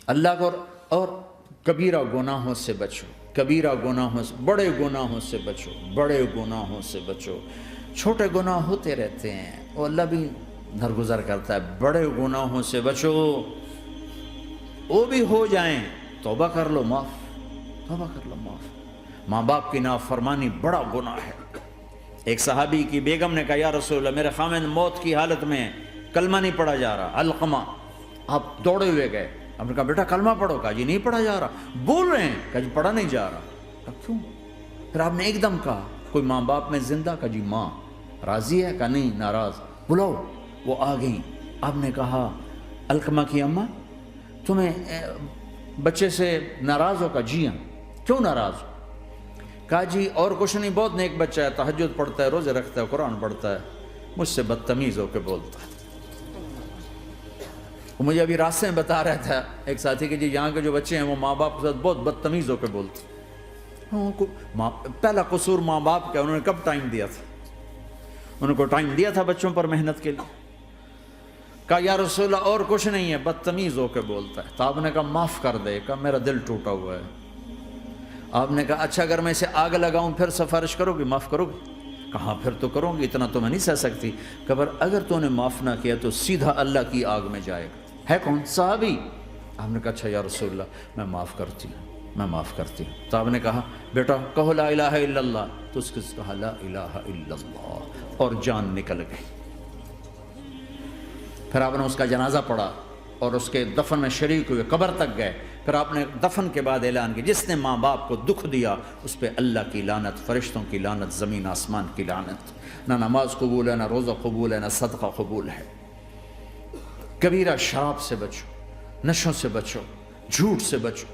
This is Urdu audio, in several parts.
اللہ کو اور کبیرہ گناہوں سے بچو، کبیرہ گناہوں سے، بڑے گناہوں سے بچو، بڑے گناہوں سے بچو۔ چھوٹے گناہ ہوتے رہتے ہیں اور اللہ بھی درگزر کرتا ہے، بڑے گناہوں سے بچو، وہ بھی ہو جائیں توبہ کر لو معاف، توبہ کر لو معاف۔ ماں باپ کی نافرمانی بڑا گناہ ہے۔ ایک صحابی کی بیگم نے کہا یا رسول اللہ میرے خاوند موت کی حالت میں کلمہ نہیں پڑھا جا رہا، علقمہ۔ آپ دوڑے ہوئے گئے، آپ نے کہا بیٹا کلمہ پڑھو، کہا جی نہیں پڑھا جا رہا، بول رہے ہیں، کہا جی پڑھا نہیں جا رہا، کہا کیوں؟ پھر آپ نے ایک دم کہا کوئی ماں باپ میں زندہ؟ کہا جی ماں۔ راضی ہے؟ کہا نہیں ناراض۔ بلاؤ، وہ آ گئیں۔ آپ نے کہا علقمہ کی اماں تمہیں بچے سے ناراض ہو؟ کہا جی ہاں۔ کیوں ناراض ہو؟ کہا جی اور کچھ نہیں، بہت نیک بچہ ہے، تہجد پڑھتا ہے، روزے رکھتا ہے، قرآن پڑھتا ہے، مجھ سے بدتمیز ہو کے بولتا ہے۔ وہ مجھے ابھی راستے میں بتا رہا تھا ایک ساتھی کہ جی یہاں کے جو بچے ہیں وہ ماں باپ کے ساتھ بہت بدتمیز ہو کے بولتے ہیں۔ پہلا قصور ماں باپ کا، انہوں نے کب ٹائم دیا تھا؟ انہوں کو ٹائم دیا تھا بچوں پر محنت کے لیے؟ کہا یا رسول اللہ اور کچھ نہیں ہے، بدتمیز ہو کے بولتا ہے۔ تو آپ نے کہا معاف کر دے، کہا میرا دل ٹوٹا ہوا ہے۔ آپ نے کہا اچھا اگر میں اسے آگ لگاؤں پھر سفارش کرو گی، معاف کرو گی؟ کہا پھر تو کروں گی، اتنا تو میں نہیں سہ سکتی۔ کہ اگر تو نے معاف نہ کیا تو سیدھا اللہ کی آگ میں جائے گا۔ ہے کون؟ صحابی۔ آپ نے کہا اچھا یا رسول اللہ میں معاف کرتی ہوں، میں معاف کرتی ہوں۔ تو آپ نے کہا بیٹا کہو لا الہ الا اللہ، تو اس کے کہا لا الہ الا اللہ اور جان نکل گئی۔ پھر آپ نے اس کا جنازہ پڑھا اور اس کے دفن میں شریک ہوئے، قبر تک گئے۔ پھر آپ نے دفن کے بعد اعلان کیا جس نے ماں باپ کو دکھ دیا اس پہ اللہ کی لعنت، فرشتوں کی لعنت، زمین آسمان کی لعنت۔ نہ نماز قبول ہے، نہ روزہ قبول ہے، نہ صدقہ قبول ہے۔ کبیرہ شراب سے بچو، نشوں سے بچو، جھوٹ سے بچو،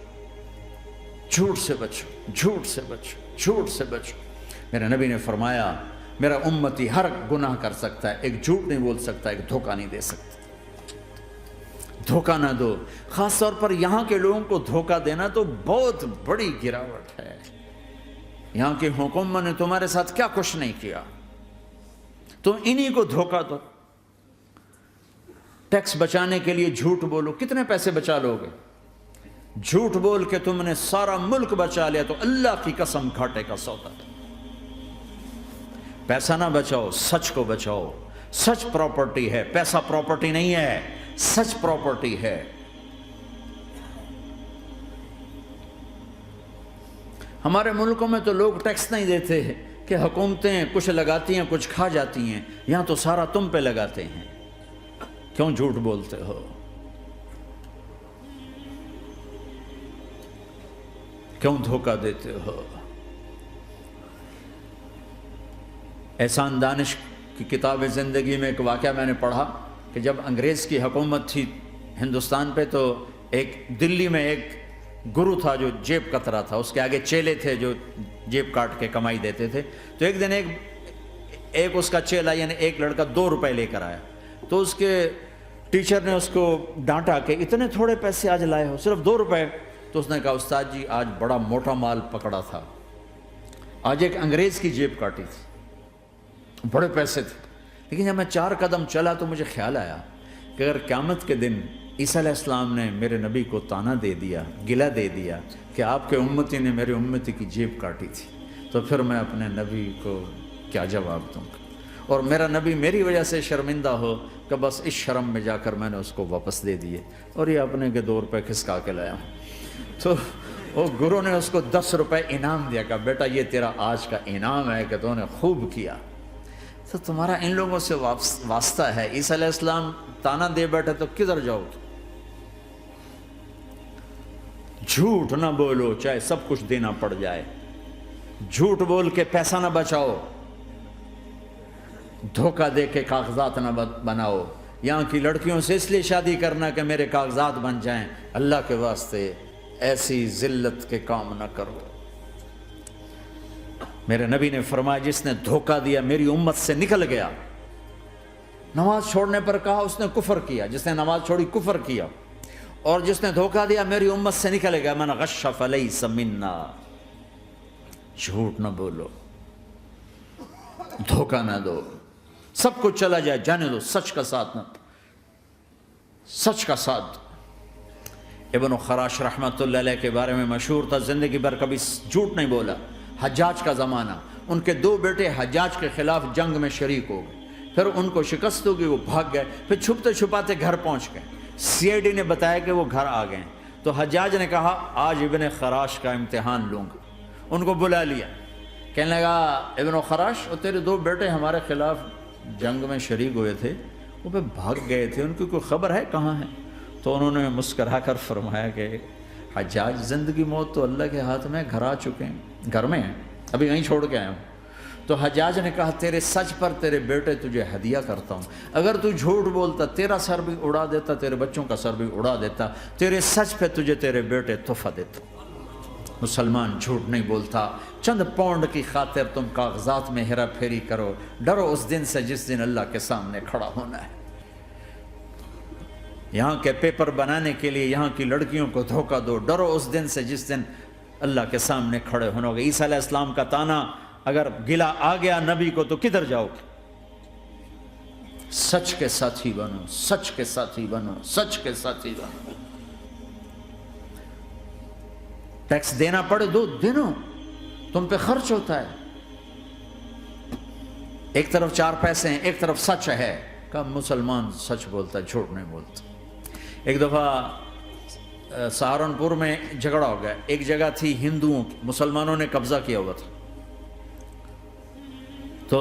جھوٹ سے بچو، جھوٹ سے بچو، جھوٹ سے بچو۔ میرے نبی نے فرمایا میرا امتی ہر گناہ کر سکتا ہے، ایک جھوٹ نہیں بول سکتا، ایک دھوکہ نہیں دے سکتا۔ دھوکہ نہ دو، خاص طور پر یہاں کے لوگوں کو دھوکہ دینا تو بہت بڑی گراوٹ ہے۔ یہاں کی حکومت نے تمہارے ساتھ کیا کچھ نہیں کیا، تم انہی کو دھوکہ دو۔ ٹیکس بچانے کے لیے جھوٹ بولو، کتنے پیسے بچا لو گے؟ جھوٹ بول کے تم نے سارا ملک بچا لیا تو اللہ کی قسم گھاٹے کا سودا۔ پیسہ نہ بچاؤ، سچ کو بچاؤ۔ سچ پراپرٹی ہے، پیسہ پراپرٹی نہیں ہے، سچ پراپرٹی ہے۔ ہمارے ملکوں میں تو لوگ ٹیکس نہیں دیتے کہ حکومتیں کچھ لگاتی ہیں کچھ کھا جاتی ہیں، یہاں تو سارا تم پہ لگاتے ہیں۔ کیوں جھوٹ بولتے ہو؟ کیوں دھوکہ دیتے ہو؟ احسان دانش کی کتاب زندگی میں ایک واقعہ میں نے پڑھا کہ جب انگریز کی حکومت تھی ہندوستان پہ تو ایک دلی میں ایک گرو تھا جو جیب کترا تھا، اس کے آگے چیلے تھے جو جیب کاٹ کے کمائی دیتے تھے۔ تو ایک دن ایک اس کا چیلا یعنی ایک لڑکا 2 روپے لے کر آیا، تو اس کے ٹیچر نے اس کو ڈانٹا کہ اتنے تھوڑے پیسے آج لائے ہو، صرف 2 روپے۔ تو اس نے کہا استاد جی آج بڑا موٹا مال پکڑا تھا، آج ایک انگریز کی جیب کاٹی تھی، بڑے پیسے تھے۔ لیکن جب میں 4 قدم چلا تو مجھے خیال آیا کہ اگر قیامت کے دن عیسیٰ علیہ السلام نے میرے نبی کو تانا دے دیا، گلہ دے دیا کہ آپ کے امتی نے میرے امتی کی جیب کاٹی تھی، تو پھر میں اپنے نبی کو کیا جواب دوں گا؟ اور میرا نبی میری وجہ سے شرمندہ ہو کہ بس اس شرم میں جا کر میں نے اس کو واپس دے دیے اور یہ اپنے کے 2 روپے کھسکا کے لایا ہوں۔ تو وہ گرو نے اس کو 10 روپے انعام دیا کہ بیٹا یہ تیرا آج کا انعام ہے کہ تو نے خوب کیا۔ تو تمہارا ان لوگوں سے واسطہ ہے، عیسیٰ علیہ السلام تانا دے بیٹھے تو کدھر جاؤ؟ جھوٹ نہ بولو چاہے سب کچھ دینا پڑ جائے، جھوٹ بول کے پیسہ نہ بچاؤ، دھوکہ دے کے کاغذات نہ بناؤ۔ یہاں کی لڑکیوں سے اس لیے شادی کرنا کہ میرے کاغذات بن جائیں، اللہ کے واسطے ایسی ذلت کے کام نہ کرو۔ میرے نبی نے فرمایا جس نے دھوکہ دیا میری امت سے نکل گیا۔ نماز چھوڑنے پر کہا اس نے کفر کیا، جس نے نماز چھوڑی کفر کیا، اور جس نے دھوکہ دیا میری امت سے نکل گیا۔ من غش فلیس منا۔ جھوٹ نہ بولو، دھوکہ نہ دو، سب کچھ چلا جائے جانے دو، سچ کا ساتھ نہ، سچ کا ساتھ دو۔ ابن خراش رحمۃ اللہ علیہ کے بارے میں مشہور تھا، زندگی بھر کبھی جھوٹ نہیں بولا۔ حجاج کا زمانہ، ان کے 2 بیٹے حجاج کے خلاف جنگ میں شریک ہو گئے، پھر ان کو شکست ہوگی، وہ بھاگ گئے، پھر چھپتے چھپاتے گھر پہنچ گئے۔ سی آئی ڈی نے بتایا کہ وہ گھر آ گئے، تو حجاج نے کہا آج ابن خراش کا امتحان لوں گا۔ ان کو بلا لیا، کہنے لگا ابن خراش، وہ تیرے 2 بیٹے ہمارے خلاف جنگ میں شریک ہوئے تھے، وہ پہ بھاگ گئے تھے، ان کی کوئی خبر ہے کہاں ہے؟ تو انہوں نے مسکرا کر فرمایا کہ حجاج، زندگی موت تو اللہ کے ہاتھ میں، گھر آ چکے ہیں، گھر میں ہیں، ابھی یہیں چھوڑ کے آیا ہوں۔ تو حجاج نے کہا تیرے سچ پر تیرے بیٹے تجھے ہدیہ کرتا ہوں، اگر تو جھوٹ بولتا تیرا سر بھی اڑا دیتا، تیرے بچوں کا سر بھی اڑا دیتا، تیرے سچ پہ تجھے تیرے بیٹے تحفہ دیتا۔ مسلمان جھوٹ نہیں بولتا۔ چند پاؤنڈ کی خاطر تم کاغذات میں ہیرا پھیری کرو، ڈرو اس دن سے جس دن اللہ کے سامنے کھڑا ہونا ہے۔ یہاں کے پیپر بنانے کے لیے یہاں کی لڑکیوں کو دھوکہ دو، ڈرو اس دن سے جس دن اللہ کے سامنے کھڑے ہونا ہوگا۔ عیسیٰ علیہ السلام کا تانا اگر گلا آ گیا نبی کو تو کدھر جاؤ گے؟ سچ کے ساتھی بنو، سچ کے ساتھی بنو، سچ کے ساتھی بنو۔ ٹیکس دینا پڑے دو، دینو، تم پہ خرچ ہوتا ہے۔ ایک طرف 4 پیسے ہیں، ایک طرف سچ ہے، کہ مسلمان سچ بولتا ہے، جھوٹ نہیں بولتا۔ ایک دفعہ سہارنپور میں جھگڑا ہو گیا، ایک جگہ تھی ہندوؤں کی، مسلمانوں نے قبضہ کیا ہوا تھا، تو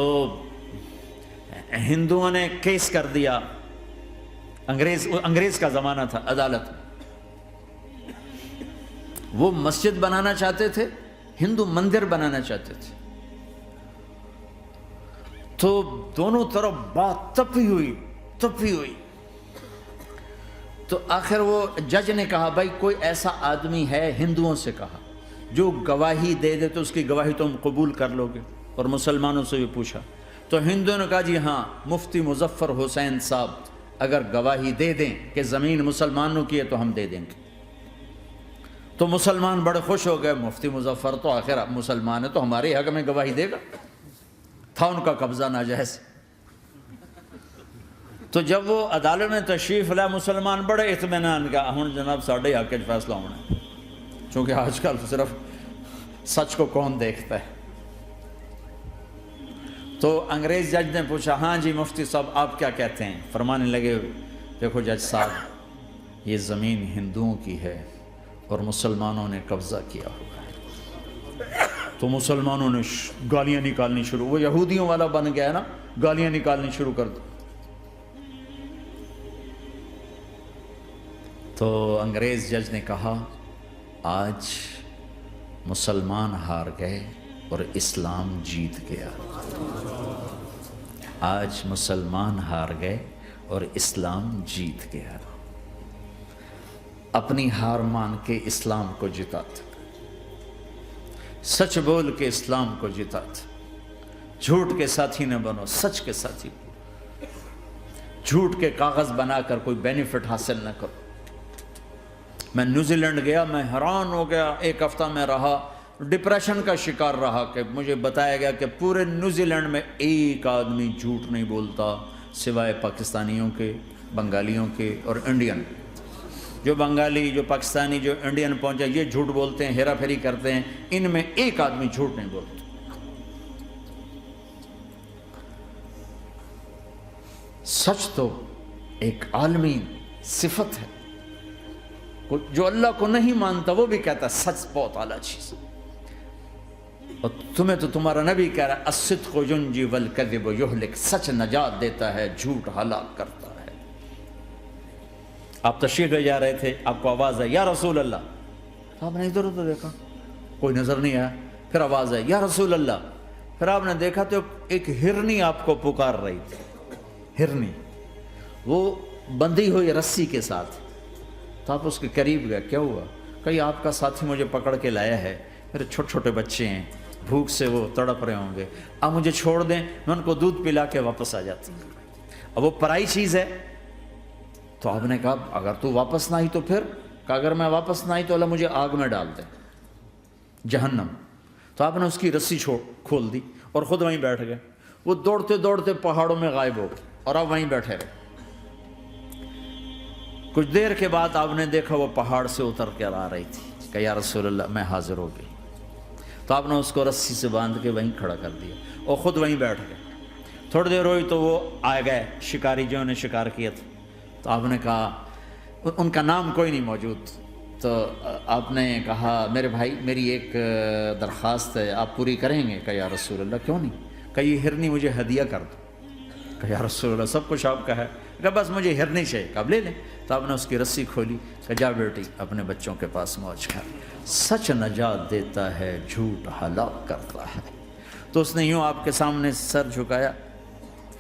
ہندوؤں نے کیس کر دیا، انگریز کا زمانہ تھا، عدالت میں۔ وہ مسجد بنانا چاہتے تھے، ہندو مندر بنانا چاہتے تھے، تو دونوں طرف بات تپی ہوئی۔ تو آخر وہ جج نے کہا بھائی کوئی ایسا آدمی ہے، ہندوؤں سے کہا، جو گواہی دے دے تو اس کی گواہی تم قبول کر لو گے؟ اور مسلمانوں سے بھی پوچھا، تو ہندوؤں نے کہا جی ہاں، مفتی مظفر حسین صاحب اگر گواہی دے دیں کہ زمین مسلمانوں کی ہے تو ہم دے دیں گے۔ تو مسلمان بڑے خوش ہو گئے، مفتی مظفر تو آخر مسلمان ہے تو ہمارے حق میں گواہی دے گا، تھا ان کا قبضہ ناجائز۔ تو جب وہ عدالت میں تشریف لائے، مسلمان بڑے اطمینان کا، ہن جناب ساڈے حق وچ فیصلہ ہونا ہے، چونکہ آج کل صرف سچ کو کون دیکھتا ہے۔ تو انگریز جج نے پوچھا ہاں جی مفتی صاحب آپ کیا کہتے ہیں؟ فرمانے لگے دیکھو جج صاحب، یہ زمین ہندوؤں کی ہے اور مسلمانوں نے قبضہ کیا ہوا ہے۔ تو مسلمانوں نے گالیاں نکالنی شروع، وہ یہودیوں والا بن گیا نا، گالیاں نکالنی شروع کر دی۔ تو انگریز جج نے کہا آج مسلمان ہار گئے اور اسلام جیت گیا۔ آج مسلمان ہار گئے اور اسلام جیت گیا۔ اپنی ہار مان کے اسلام کو جتاتا، سچ بول کے اسلام کو جتاتا۔ جھوٹ کے ساتھی نہ بنو، سچ کے ساتھی۔ جھوٹ کے کاغذ بنا کر کوئی بینیفٹ حاصل نہ کرو۔ میں نیوزی لینڈ گیا، میں حیران ہو گیا، 1 ہفتہ میں رہا، ڈپریشن کا شکار رہا کہ مجھے بتایا گیا کہ پورے نیوزی لینڈ میں ایک آدمی جھوٹ نہیں بولتا سوائے پاکستانیوں کے، بنگالیوں کے اور انڈین۔ جو بنگالی، جو پاکستانی، جو انڈین پہنچے یہ جھوٹ بولتے ہیں، ہیرا پھیری کرتے ہیں، ان میں ایک آدمی جھوٹ نہیں بولتا۔ سچ تو ایک عالمی صفت ہے، جو اللہ کو نہیں مانتا وہ بھی کہتا ہے سچ بہت اعلیٰ چیز ہے۔ اور تمہیں تو تمہارا نبی کہہ رہا ہے الصدق ینجی والکذب یہلک، سچ نجات دیتا ہے، جھوٹ ہلاک کرتا ہے۔ آپ تشریف لے جا رہے تھے، آپ کو آواز ہے یا رسول اللہ، آپ نے ادھر ادھر دیکھا، کوئی نظر نہیں آیا، پھر آواز ہے یا رسول اللہ، پھر آپ نے دیکھا تو ایک ہرنی آپ کو پکار رہی تھی۔ ہرنی وہ بندھی ہوئی رسی کے ساتھ، تو آپ اس کے قریب گئے، کیا ہوا؟ کہیں آپ کا ساتھی مجھے پکڑ کے لایا ہے، میرے چھوٹے چھوٹے بچے ہیں، بھوک سے وہ تڑپ رہے ہوں گے، آپ مجھے چھوڑ دیں، میں ان کو دودھ پلا کے واپس آ جاتا ہوں۔ اب وہ پرائی چیز ہے، تو آپ نے کہا اگر تو واپس نہ آئی تو پھر، کہ اگر میں واپس نہ آئی تو اللہ مجھے آگ میں ڈال دے، جہنم۔ تو آپ نے اس کی رسی کھول دی اور خود وہیں بیٹھ گئے۔ وہ دوڑتے دوڑتے پہاڑوں میں غائب ہو گئے اور آپ وہیں بیٹھے رہے۔ کچھ دیر کے بعد آپ نے دیکھا وہ پہاڑ سے اتر کر آ رہی تھی کہ یا رسول اللہ میں حاضر ہو گئی. تو آپ نے اس کو رسی سے باندھ کے وہیں کھڑا کر دیا اور خود وہیں بیٹھ گئے. تھوڑی دیر ہوئی تو وہ آ گئے شکاری جو نے شکار کیا تھا. تو آپ نے کہا, ان کا نام کوئی نہیں موجود, تو آپ نے کہا میرے بھائی میری ایک درخواست ہے, آپ پوری کریں گے؟ کہ یا رسول اللہ کیوں نہیں؟ کہ یہ ہرنی مجھے ہدیہ کر دو. کہ یا رسول اللہ سب کچھ آپ کا ہے. کہ بس مجھے ہرنی چاہیے. کہ آپ لے لیں. تو آپ نے اس کی رسی کھولی کہ جا بیٹی اپنے بچوں کے پاس موج کر. سچ نجات دیتا ہے, جھوٹ ہلاک کرتا ہے. تو اس نے یوں آپ کے سامنے سر جھکایا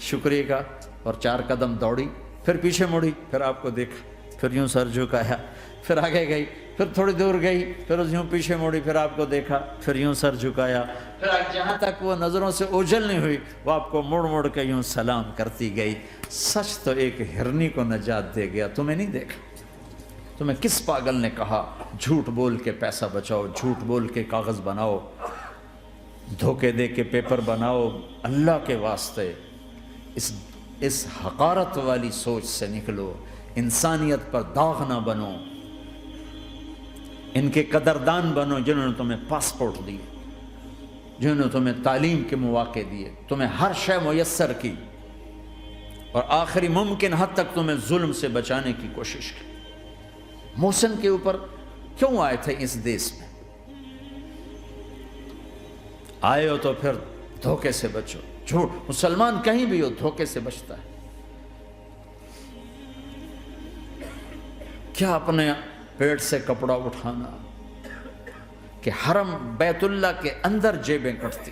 شکریہ کا اور 4 قدم دوڑی, پھر پیچھے مڑی, پھر آپ کو دیکھا, پھر یوں سر جھکایا, پھر آگے گئی, پھر تھوڑی دور گئی, پھر یوں پیچھے مڑی, پھر آپ کو دیکھا, پھر یوں سر جھکایا, پھر جہاں تک وہ نظروں سے اوجھل نہیں ہوئی وہ آپ کو مڑ مڑ کے یوں سلام کرتی گئی. سچ تو ایک ہرنی کو نجات دے گیا, تمہیں نہیں دیکھا. تمہیں کس پاگل نے کہا جھوٹ بول کے پیسہ بچاؤ, جھوٹ بول کے کاغذ بناؤ, دھوکے دے کے پیپر بناؤ؟ اللہ کے واسطے اس حقارت والی سوچ سے نکلو, انسانیت پر داغ نہ بنو, ان کے قدردان بنو جنہوں نے تمہیں پاسپورٹ دیے, جنہوں نے تمہیں تعلیم کے مواقع دیے, تمہیں ہر شے میسر کی, اور آخری ممکن حد تک تمہیں ظلم سے بچانے کی کوشش کی. محسن کے اوپر کیوں آئے تھے اس دیس میں؟ آئے ہو تو پھر دھوکے سے بچو. جھوٹ, مسلمان کہیں بھی ہو دھوکے سے بچتا ہے. کیا اپنے پیٹ سے کپڑا اٹھانا کہ حرم بیت اللہ کے اندر جیبیں کٹتی,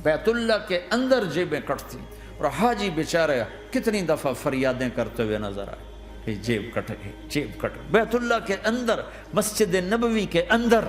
بیت اللہ کے اندر جیبیں کٹتی, اور حاجی بیچارے کتنی دفعہ فریادیں کرتے ہوئے نظر آئے کہ جیب کٹ گئی, جیب کٹ گئی. بیت اللہ کے اندر, مسجد نبوی کے اندر